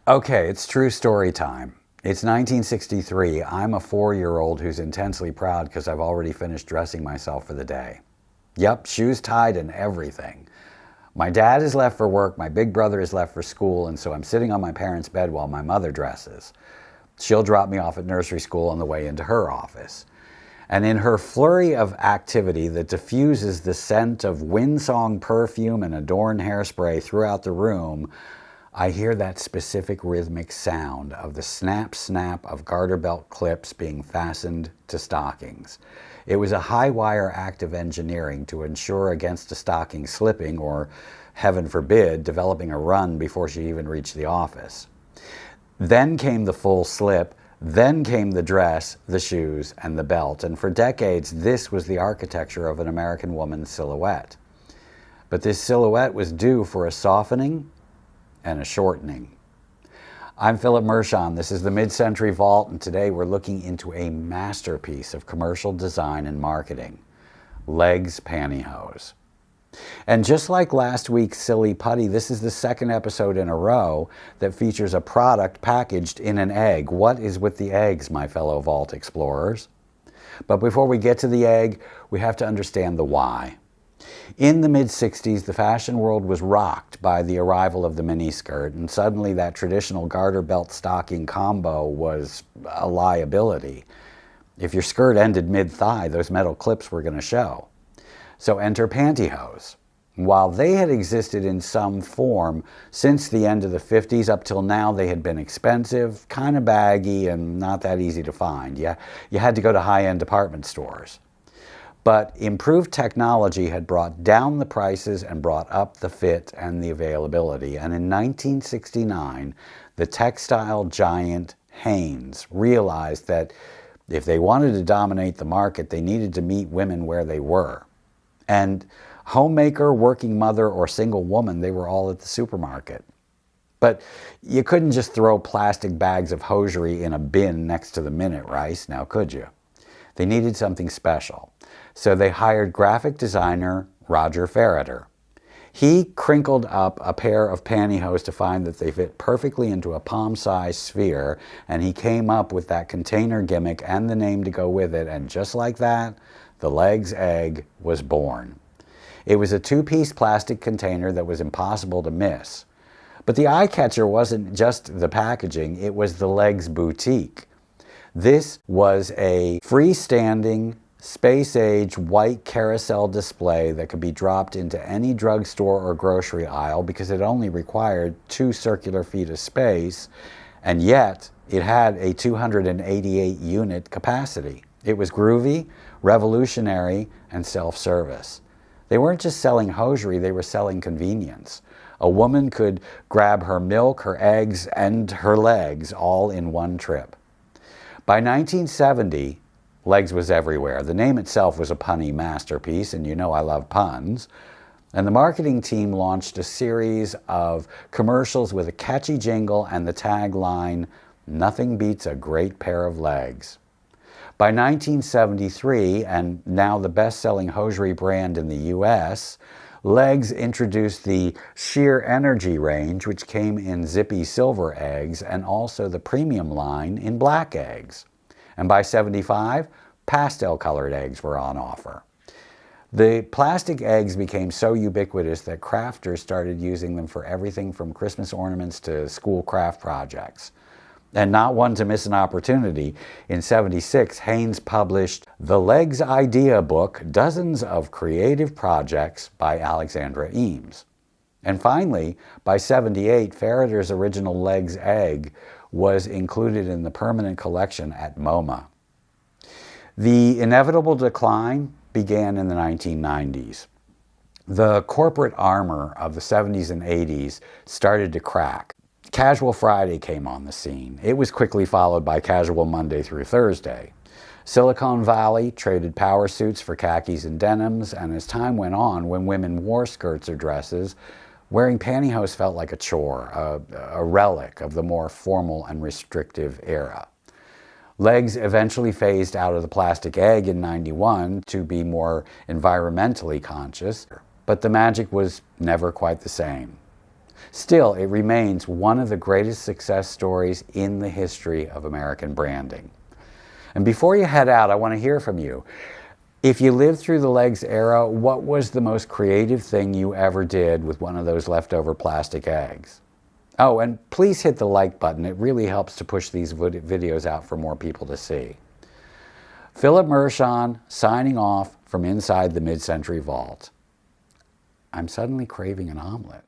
Okay, it's true story time. It's 1963. I'm a 4-year-old who's intensely proud because I've already finished dressing myself for the day. Yep, shoes tied and everything. My dad is left for work, my big brother is left for school, and so I'm sitting on my parents' bed while my mother dresses. She'll drop me off at nursery school on the way into her office. And in her flurry of activity that diffuses the scent of windsong perfume and adorned hairspray throughout the room, I hear that specific rhythmic sound of the snap-snap of garter belt clips being fastened to stockings. It was a high-wire act of engineering to ensure against a stocking slipping or, heaven forbid, developing a run before she even reached the office. Then came the full slip, then came the dress, the shoes, and the belt, and for decades this was the architecture of an American woman's silhouette. But this silhouette was due for a softening and a shortening. I'm Philip Mershon. This is the Mid-Century Vault, and today we're looking into a masterpiece of commercial design and marketing, L'eggs Pantyhose. And just like last week's Silly Putty, this is the second episode in a row that features a product packaged in an egg. What is with the eggs, my fellow Vault explorers? But before we get to the egg, we have to understand the why. In the mid-60s, the fashion world was rocked by the arrival of the miniskirt, and suddenly that traditional garter belt stocking combo was a liability. If your skirt ended mid-thigh, those metal clips were going to show. So enter pantyhose. While they had existed in some form since the end of the 50s, up till now they had been expensive, kind of baggy, and not that easy to find. You had to go to high-end department stores. But improved technology had brought down the prices and brought up the fit and the availability. And in 1969, the textile giant Hanes realized that if they wanted to dominate the market, they needed to meet women where they were. And homemaker, working mother, or single woman, they were all at the supermarket. But you couldn't just throw plastic bags of hosiery in a bin next to the minute rice, now could you? They needed something special. So they hired graphic designer Roger Ferreter. He crinkled up a pair of pantyhose to find that they fit perfectly into a palm-sized sphere, and he came up with that container gimmick and the name to go with it, and just like that, the L'eggs egg was born. It was a two-piece plastic container that was impossible to miss. But the eye-catcher wasn't just the packaging, it was the L'eggs boutique. This was a freestanding, space-age white carousel display that could be dropped into any drugstore or grocery aisle because it only required 2 circular feet of space, and yet it had a 288 unit capacity. It was groovy, revolutionary, and self-service. They weren't just selling hosiery, they were selling convenience. A woman could grab her milk, her eggs, and her legs all in one trip. By 1970, L'eggs was everywhere. The name itself was a punny masterpiece, and you know I love puns. And the marketing team launched a series of commercials with a catchy jingle and the tagline, "Nothing beats a great pair of legs." By 1973, and now the best-selling hosiery brand in the U.S., L'eggs introduced the Sheer Energy range, which came in zippy silver eggs, and also the premium line in black eggs. And by 75, pastel-colored eggs were on offer. The plastic eggs became so ubiquitous that crafters started using them for everything from Christmas ornaments to school craft projects. And not one to miss an opportunity, in '76, Hanes published The L'eggs Idea Book, Dozens of Creative Projects by Alexandra Eames. And finally, by '78, Ferreter's original L'eggs egg was included in the permanent collection at MoMA. The inevitable decline began in the 1990s. The corporate armor of the 70s and 80s started to crack. Casual Friday came on the scene. It was quickly followed by Casual Monday through Thursday. Silicon Valley traded power suits for khakis and denims, and as time went on, when women wore skirts or dresses, wearing pantyhose felt like a chore, a relic of the more formal and restrictive era. L'eggs eventually phased out of the plastic egg in '91 to be more environmentally conscious, but the magic was never quite the same. Still, it remains one of the greatest success stories in the history of American branding. And before you head out, I want to hear from you. If you lived through the L'eggs era, what was the most creative thing you ever did with one of those leftover plastic eggs? Oh, and please hit the like button. It really helps to push these videos out for more people to see. Philip Mershon signing off from inside the mid-century vault. I'm suddenly craving an omelet.